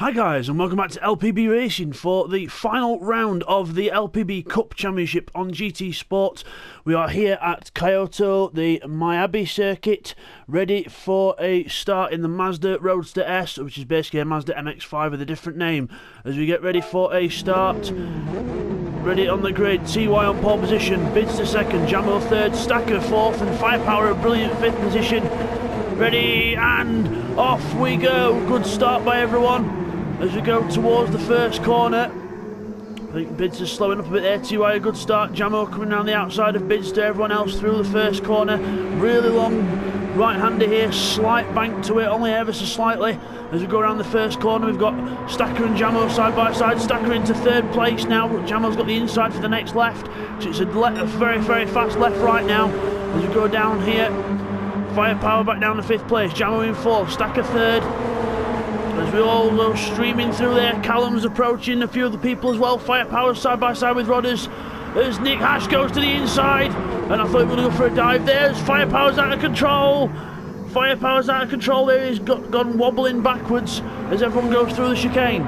Hi guys, and welcome back to LPB Racing for the final round of the LPB Cup Championship on GT Sport. We are here at Kyoto, the Miyabi circuit, ready for a start in the Mazda Roadster S, which is basically a Mazda MX-5 with a different name. As we get ready for a start, ready on the grid, TY on pole position, Bidzster second, Jamo third, Stacker fourth, and Firepower a brilliant fifth position. Ready, and off we go. Good start by everyone. As we go towards the first corner, I think Bidzster's slowing up a bit there. TY a good start. Jamo coming around the outside of Bidzster. Everyone else through the first corner. Really long right-hander here. Slight bank to it, only ever so slightly. As we go around the first corner, we've got Stacker and Jamo side by side. Stacker into third place now. Jamo's got the inside for the next left. So it's a very, very fast left right now. As we go down here, Firepower back down to fifth place. Jamo in fourth. Stacker third. As we all go streaming through there, Callum's approaching a few of the people as well. Firepower side by side with Rodders. As Nick Hash goes to the inside, and I thought we were going to go for a dive there. As Firepower's out of control. Firepower's out of control there. He's gone wobbling backwards as everyone goes through the chicane.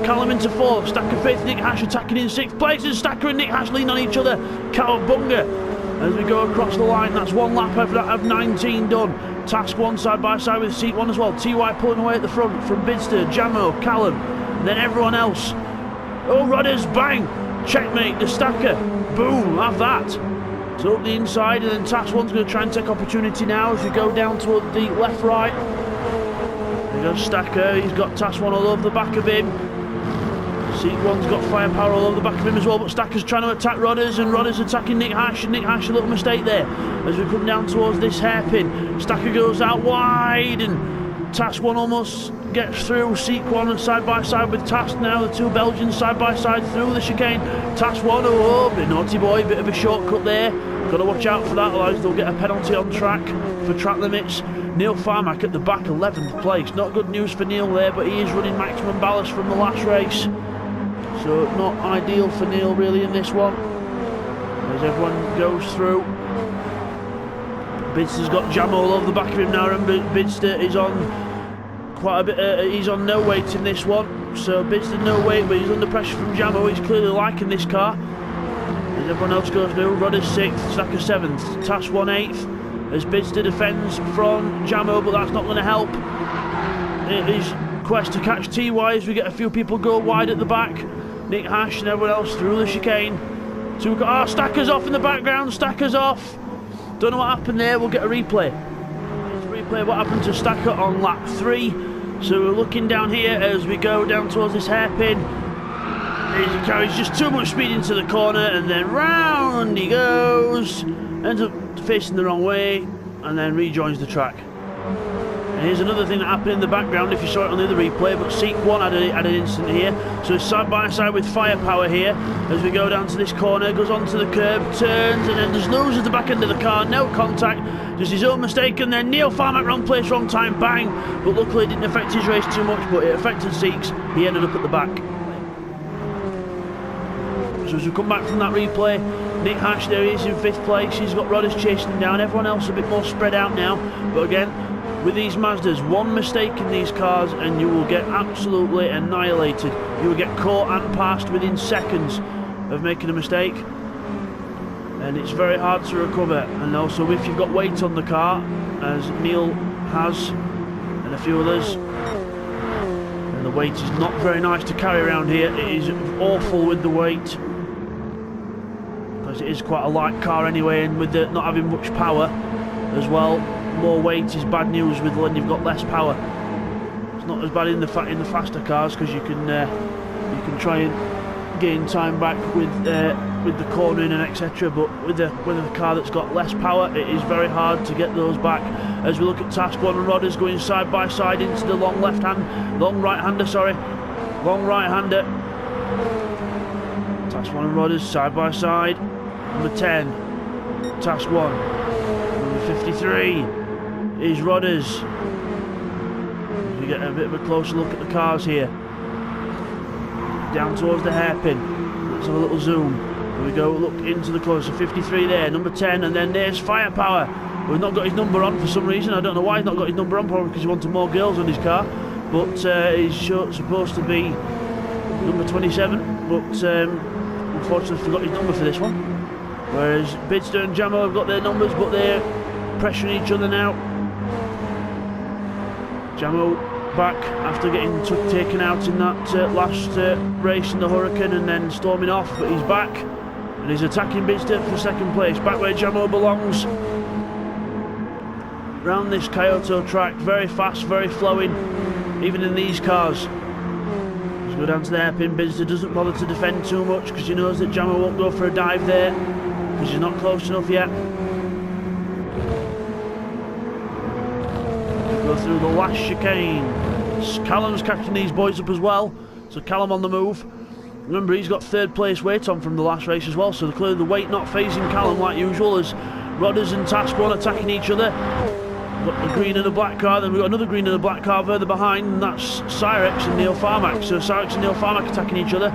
Callum into fourth. Stacker fifth. Nick Hash attacking in sixth place. And Stacker and Nick Hash lean on each other. Cowabunga. As we go across the line, that's one lap of 19 done. Task one side by side with seat one as well. TY pulling away at the front from Bidzster, Jamo, Callum, and then everyone else. Oh, Rodders, bang! Checkmate, the Stacker, boom, have that. So up the inside, and then Task one's going to try and take opportunity now as we go down toward the left right. There goes Stacker, he's got Task one all over the back of him. Seat one's got Firepower all over the back of him as well, but Stacker's trying to attack Rodders, and Rodders attacking Nick Hash, and Nick Hash a little mistake there. As we come down towards this hairpin, Stacker goes out wide, and Task one almost gets through. Seat one and side by side with Task now, the two Belgians side by side through the chicane. Task one, oh, bit naughty boy, bit of a shortcut there. Got to watch out for that, otherwise they'll get a penalty on track for track limits. Neil Farmack at the back, 11th place. Not good news for Neil there, but he is running maximum ballast from the last race. So not ideal for Neil really in this one. As everyone goes through. Bidzster's got Jamo all over the back of him now. Remember, Bidzster is on quite a bit. He's on no weight in this one. So Bidzster no weight, but he's under pressure from Jamo. He's clearly liking this car. As everyone else goes through. Rodders 6th, Stacker 7th, Task 1 8th. As Bidzster defends from Jamo, but that's not going to help. It is quest to catch TY as we get a few people go wide at the back. Nick Hash and everyone else through the chicane. So we've got Stacker's off in the background. Stacker's off. Don't know what happened there. We'll get a replay. Let's replay what happened to Stacker on lap 3. So we're looking down here as we go down towards this hairpin. He carries just too much speed into the corner, and then round he goes. Ends up facing the wrong way, and then rejoins the track. And here's another thing that happened in the background, if you saw it on the other replay, but Seat 1 had an incident here. So it's side by side with Firepower here as we go down to this corner, goes onto the curb, turns, and then just loses the back end of the car, no contact, just his own mistake, and then Neil Farmack, wrong place, wrong time, bang. But luckily it didn't affect his race too much, but it affected Seeks. He ended up at the back. So as we come back from that replay, Nick Hash there, he is in 5th place. He's got Rodders chasing him down, everyone else a bit more spread out now, but again, with these Mazdas, one mistake in these cars and you will get absolutely annihilated. You will get caught and passed within seconds of making a mistake, and it's very hard to recover. And also if you've got weight on the car, as Neil has and a few others, and the weight is not very nice to carry around here. It is awful with the weight, because it is quite a light car anyway, and with the not having much power as well, more weight is bad news with when you've got less power. It's not as bad in the faster cars, because you can try and gain time back with the cornering and etc. But with a car that's got less power, it is very hard to get those back. As we look at Task 1 and Rodders going side by side into the long right-hander. Task 1 and Rodders side by side. Number 10, Task 1. Number 53 is Rodders. We get a bit of a closer look at the cars here. Down towards the hairpin. Let's have a little zoom. Here we go, look into the closer. 53 there, number 10, and then there's Firepower. We've not got his number on for some reason. I don't know why he's not got his number on, probably because he wanted more girls on his car. but he's supposed to be number 27, but unfortunately forgot his number for this one. Whereas Bidzster and Jamo have got their numbers, but they're pressuring each other now. Jamo back after getting taken out in that last race in the Hurricane and then storming off, but he's back and he's attacking Bidzster for second place, back where Jamo belongs. Round this Kyoto track, very fast, very flowing, even in these cars. Let's go down to the hairpin. Bidzster doesn't bother to defend too much because he knows that Jamo won't go for a dive there because he's not close enough yet. Go through the last chicane. Callum's catching these boys up as well, so Callum on the move. Remember, he's got third place weight on from the last race as well, so clearly the weight not phasing Callum like usual as Rodders and Task One attacking each other. We've got a green and a black car, then we've got another green and a black car further behind, and that's Cyrex and Neil Farmack. So Cyrex and Neil Farmack attacking each other.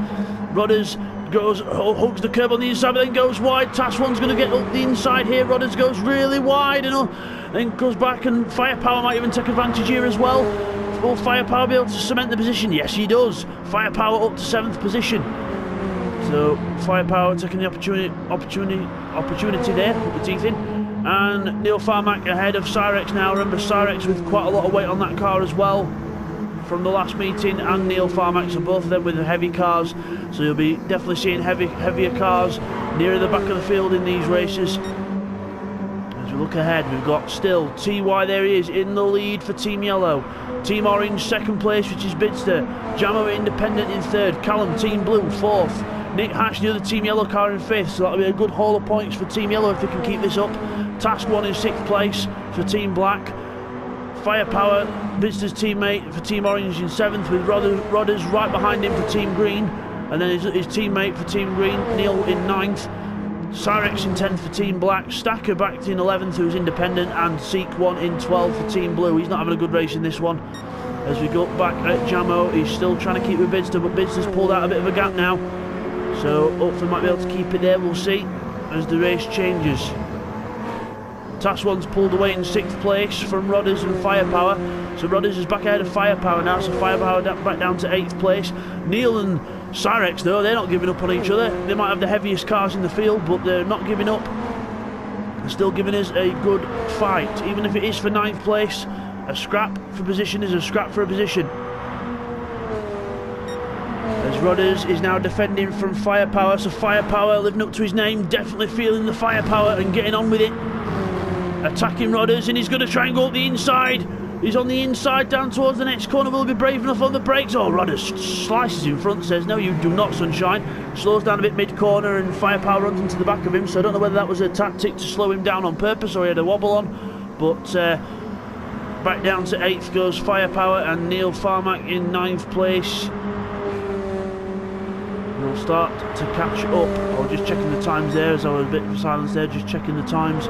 Rodders hugs the curb on the inside, but then goes wide. Task One's going to get up the inside here. Rodders goes really wide, and then goes back, and Firepower might even take advantage here as well. Will Firepower be able to cement the position? Yes, he does. Firepower up to 7th position. So Firepower taking the opportunity there, put the teeth in. And Neil Farmack ahead of Cyrex now. Remember, Cyrex with quite a lot of weight on that car as well from the last meeting, and Neil Farmack, so both of them with the heavy cars. So you'll be definitely seeing heavier cars nearer the back of the field in these races. As we look ahead, we've got still TY, there he is, in the lead for Team Yellow. Team Orange, second place, which is Bidzster. Jamo Independent in third. Callum, Team Blue, fourth. Nick Hash, the other Team Yellow car, in fifth. So that'll be a good haul of points for Team Yellow if they can keep this up. Task One in sixth place for Team Black. Firepower, Bidzster's teammate for Team Orange in seventh, with Rodders right behind him for Team Green. And then his teammate for Team Green, Neil, in ninth. Cyrex in 10th for Team Black, Stacker back in 11th who's independent, and Seek 1 in 12th for Team Blue. He's not having a good race in this one. As we go back at Jamo, he's still trying to keep with Bidzster, but Bidzster's pulled out a bit of a gap now, so hopefully might be able to keep it there. We'll see as the race changes. Task One's pulled away in 6th place from Rodders and Firepower, so Rodders is back ahead of Firepower now, so Firepower back down to 8th place. Neil and Cyrex, though, they're not giving up on each other. They might have the heaviest cars in the field, but they're not giving up. They're still giving us a good fight, even if it is for 9th place. A scrap for position is a scrap for a position. As Rodders is now defending from Firepower, so Firepower living up to his name, definitely feeling the firepower and getting on with it. Attacking Rodders, and he's going to try and go up the inside. He's on the inside down towards the next corner. Will he be brave enough on the brakes? Oh, Rodders slices in front, says no you do not, sunshine. Slows down a bit mid-corner, and Firepower runs into the back of him, so I don't know whether that was a tactic to slow him down on purpose or he had a wobble on. But back down to 8th goes Firepower, and Neil Farmack in 9th place. We'll start to catch up. I was just checking the times there as I was a bit of silence there, just checking the times.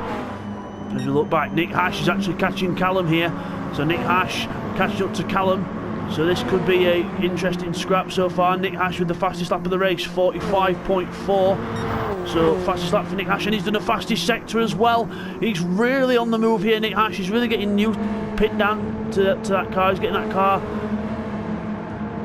As we look back, Nick Hash is actually catching Callum here. So Nick Hash catching up to Callum. So this could be a interesting scrap so far. Nick Hash with the fastest lap of the race, 45.4. So fastest lap for Nick Hash, and he's done the fastest sector as well. He's really on the move here, Nick Hash. He's really getting new pinned down to that car. He's getting that car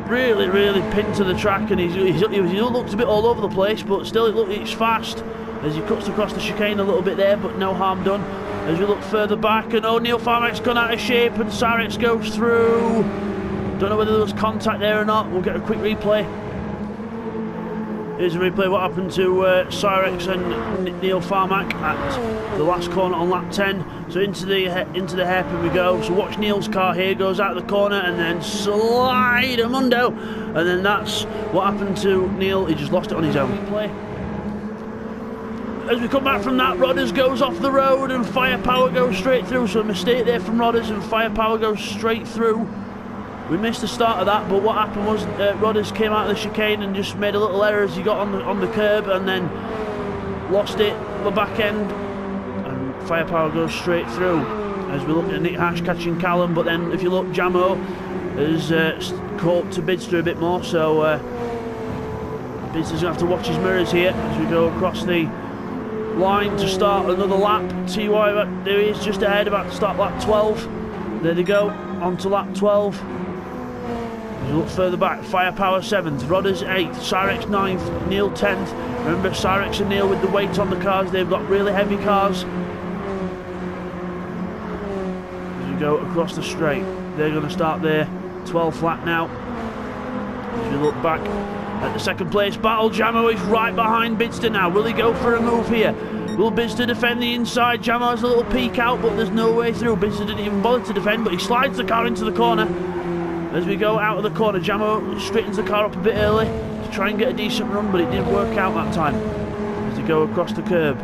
really pinned to the track, and he looks a bit all over the place, but still it's fast as he cuts across the chicane a little bit there, but no harm done. As we look further back, and Neil Farmack's gone out of shape, and Cyrex goes through. Don't know whether there was contact there or not. We'll get a quick replay. Here's a replay of what happened to Cyrex and Neil Farmack at the last corner on lap 10. So into the hairpin we go. So watch Neil's car here, goes out of the corner and then slide a mundo. And then that's what happened to Neil. He just lost it on his own. Replay. As we come back from that, Rodders goes off the road and Firepower goes straight through. So a mistake there from Rodders, and Firepower goes straight through. We missed the start of that, but what happened was Rodders came out of the chicane and just made a little error as he got on the curb, and then lost it at the back end, and Firepower goes straight through. As we look at Nick Hash catching Callum, but then if you look, Jamo has caught to Bidzster a bit more, so Bidzster's going to have to watch his mirrors here as we go across the line to start another lap. TY, there he is just ahead, about to start lap 12. There they go, on to lap 12. As you look further back, Firepower 7th, Rodders 8th, Cyrex 9th, Neil 10th. Remember, Cyrex and Neil with the weight on the cars, they've got really heavy cars. As you go across the straight, they're going to start their 12th lap now. As you look back at the second place battle, Jamo is right behind Bidzster now. Will he go for a move here? Will Bidzster defend the inside? Jamo has a little peek out, but there's no way through. Bidzster didn't even bother to defend, but he slides the car into the corner. As we go out of the corner, Jamo straightens the car up a bit early to try and get a decent run, but it didn't work out that time. As they go across the curb.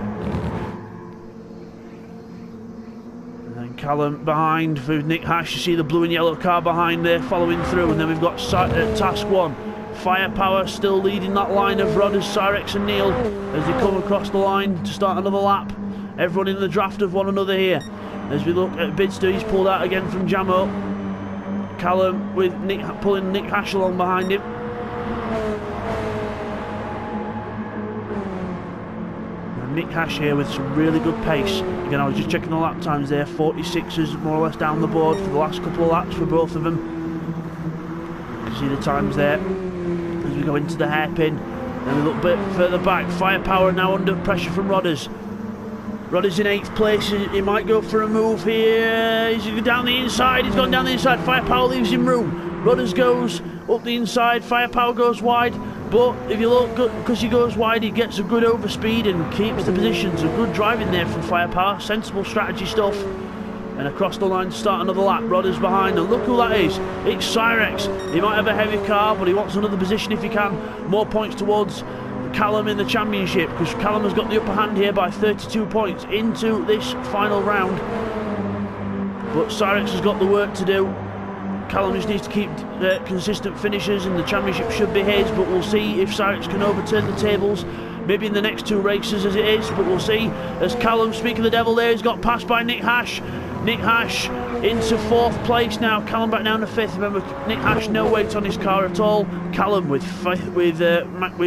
And then Callum behind for Nick Hash. You see the blue and yellow car behind there following through, and then we've got Task 1. Firepower still leading that line of Rodders, Cyrex and Neil as they come across the line to start another lap. Everyone in the draft of one another here. As we look at Bidzster, he's pulled out again from Jamo. Callum with pulling Nick Hash along behind him. And Nick Hash here with some really good pace. Again, I was just checking the lap times there. 46s more or less down the board for the last couple of laps for both of them. You can see the times there. As we go into the hairpin, then we look a bit further back. Firepower now under pressure from Rodders. Rodders in 8th place. He might go for a move here. He's going down the inside. He's gone down the inside. Firepower leaves him room. Rodders goes up the inside. Firepower goes wide. But if you look, because he goes wide, he gets a good overspeed and keeps the position. So good driving there from Firepower. Sensible strategy stuff. And across the line to start another lap. Rodders behind, and look who that is. It's Cyrex. He might have a heavy car, but he wants another position if he can. More points towards Callum in the championship, because Callum has got the upper hand here by 32 points into this final round. But Cyrex has got the work to do. Callum just needs to keep consistent finishes, and the championship should be his. But we'll see if Cyrex can overturn the tables. Maybe in the next 2 races as it is, but we'll see. As Callum, speaking of the devil there, he's got passed by Nick Hash. Nick Hash into 4th place now. Callum back down to 5th. Remember, Nick Hash no weight on his car at all. Callum with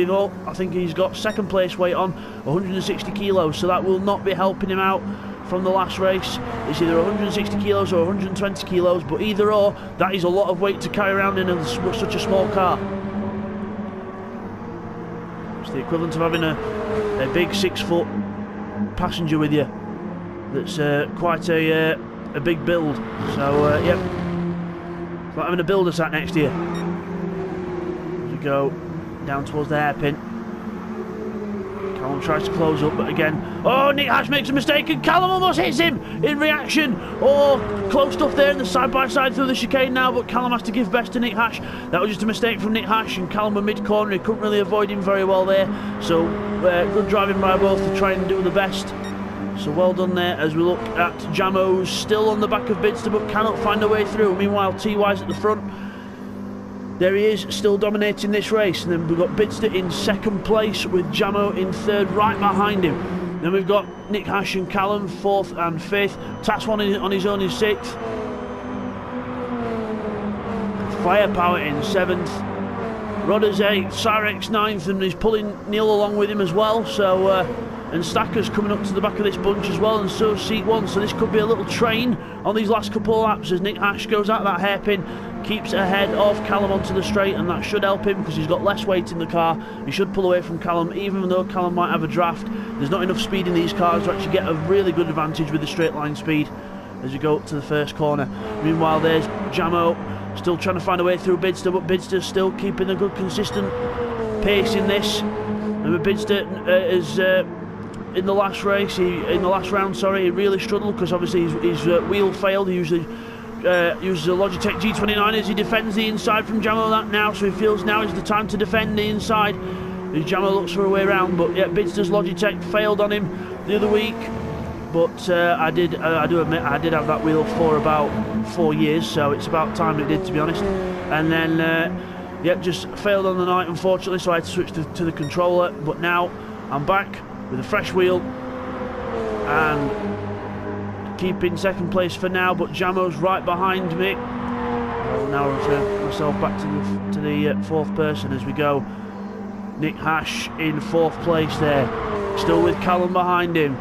all, I think he's got 2nd place weight on, 160 kilos. So that will not be helping him out from the last race. It's either 160 kilos or 120 kilos, but either or, that is a lot of weight to carry around in such a small car. It's the equivalent of having a big 6-foot passenger with you. That's quite a big build. So yep, it's like having a builder sat next to you. As we go down towards the hairpin, Callum tries to close up, but again, oh, Nick Hash makes a mistake and Callum almost hits him in reaction. Oh, close stuff there in the side-by-side through the chicane now, but Callum has to give best to Nick Hash. That was just a mistake from Nick Hash, and Callum were mid-corner. He couldn't really avoid him very well there. So good driving by both to try and do the best. So well done there. As we look at Jamo's still on the back of Bidzster but cannot find a way through. Meanwhile, T-Y's at the front. There he is, still dominating this race. And then we've got Bidzster in 2nd place with Jamo in 3rd, right behind him. Then we've got Nick Hash and Callum 4th and 5th. Task 1 on his own in 6th. Firepower in 7th. Rodders 8th, Cyrex 9th, and he's pulling Neil along with him as well. So and Stacker's coming up to the back of this bunch as well, and so Seat 1. So this could be a little train on these last couple of laps as Nick Hash goes out that hairpin, keeps ahead of Callum onto the straight, and that should help him because he's got less weight in the car. He should pull away from Callum, even though Callum might have a draft. There's not enough speed in these cars to actually get a really good advantage with the straight line speed as you go up to the first corner. Meanwhile, there's Jamo still trying to find a way through Bidzster, but Bidzster's still keeping a good consistent pace in this. And Bidzster is in the last race, in the last round, he really struggled because obviously his wheel failed. He usually uses a Logitech G29 as he defends the inside from Jamo that now, so he feels now is the time to defend the inside as Jamo looks for a way around. But yeah, Bidzster's Logitech failed on him the other week, but I do admit I did have that wheel for about 4 years, so it's about time it did, to be honest. And then yeah, just failed on the night unfortunately, so I had to switch to the controller. But now I'm back with a fresh wheel and keeping 2nd place for now, but Jamo's right behind me. I'll now return myself back to the 4th person as we go. Nick Hash in 4th place there, still with Callum behind him,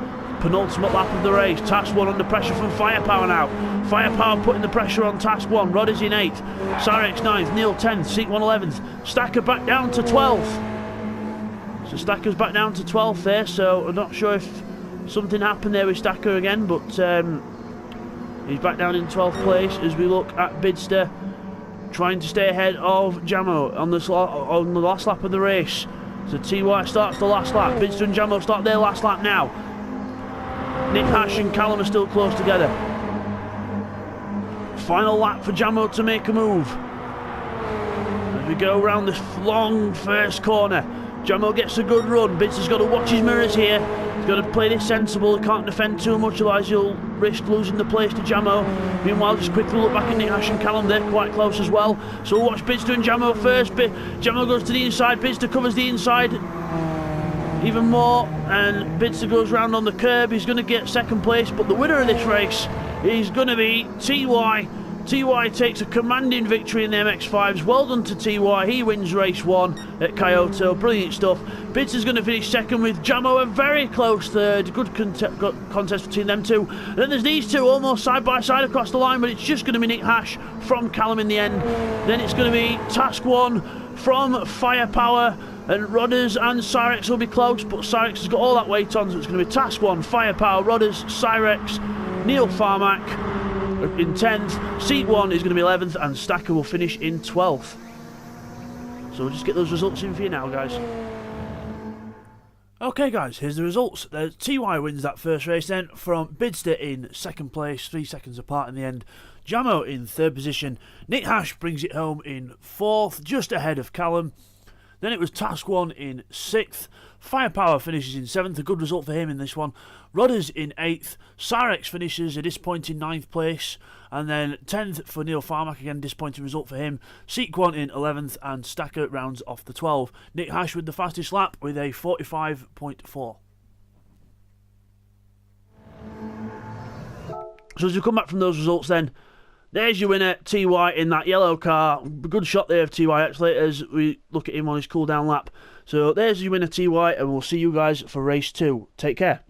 penultimate lap of the race. Task 1 under pressure from Firepower now. Firepower putting the pressure on Task 1. Rod is in 8th. Cyrex 9th. Neil 10th. Seat 1 11th. Stacker back down to 12th. So Stacker's back down to 12th there, so I'm not sure if something happened there with Stacker again, but he's back down in 12th place as we look at Bidzster trying to stay ahead of Jamo on the last lap of the race. So TY starts the last lap. Bidzster and Jamo start their last lap now. Nick Hash and Callum are still close together. Final lap for Jamo to make a move. As we go around this long first corner, Jamo gets a good run. Bidzster's got to watch his mirrors here. He's got to play this sensible. He can't defend too much, otherwise he'll risk losing the place to Jamo. Meanwhile, just quickly look back at Nick Hash and Callum. They're quite close as well. So we'll watch Bidzster and Jamo first. Jamo goes to the inside. Bidzster covers the inside even more, and Bidzster goes round on the curb. He's going to get second place, but the winner of this race is going to be TY. TY takes a commanding victory in the MX-5s. Well done to TY. He wins race 1 at Kyoto. Brilliant stuff. Bidzster's going to finish second with Jamo a very close third. Good contest between them two. Then there's these two almost side by side across the line, but it's just going to be Nick Hash from Callum in the end. Then it's going to be Task 1 from Firepower, and Rodders and Cyrex will be close, but Cyrex has got all that weight on, so it's going to be Task 1, Firepower, Rodders, Cyrex, Neil Farmack in 10th, Seat 1 is going to be 11th, and Stacker will finish in 12th. So we'll just get those results in for you now, guys. Okay guys, here's the results. TY wins that first race then from Bidzster in second place, 3 seconds apart in the end. Jamo in third position. Nick Hash brings it home in 4th, just ahead of Callum. Then it was Task 1 in 6th. Firepower finishes in 7th, a good result for him in this one. Rodders in 8th. Cyrex finishes a disappointing 9th place. And then 10th for Neil Farmack, again disappointing result for him. Sequan in 11th, and Stacker rounds off the 12. Nick Hash with the fastest lap with a 45.4. So as you come back from those results then, there's your winner, TY, in that yellow car. Good shot there of TY, actually, as we look at him on his cool down lap. So there's your winner, TY, and we'll see you guys for race 2. Take care.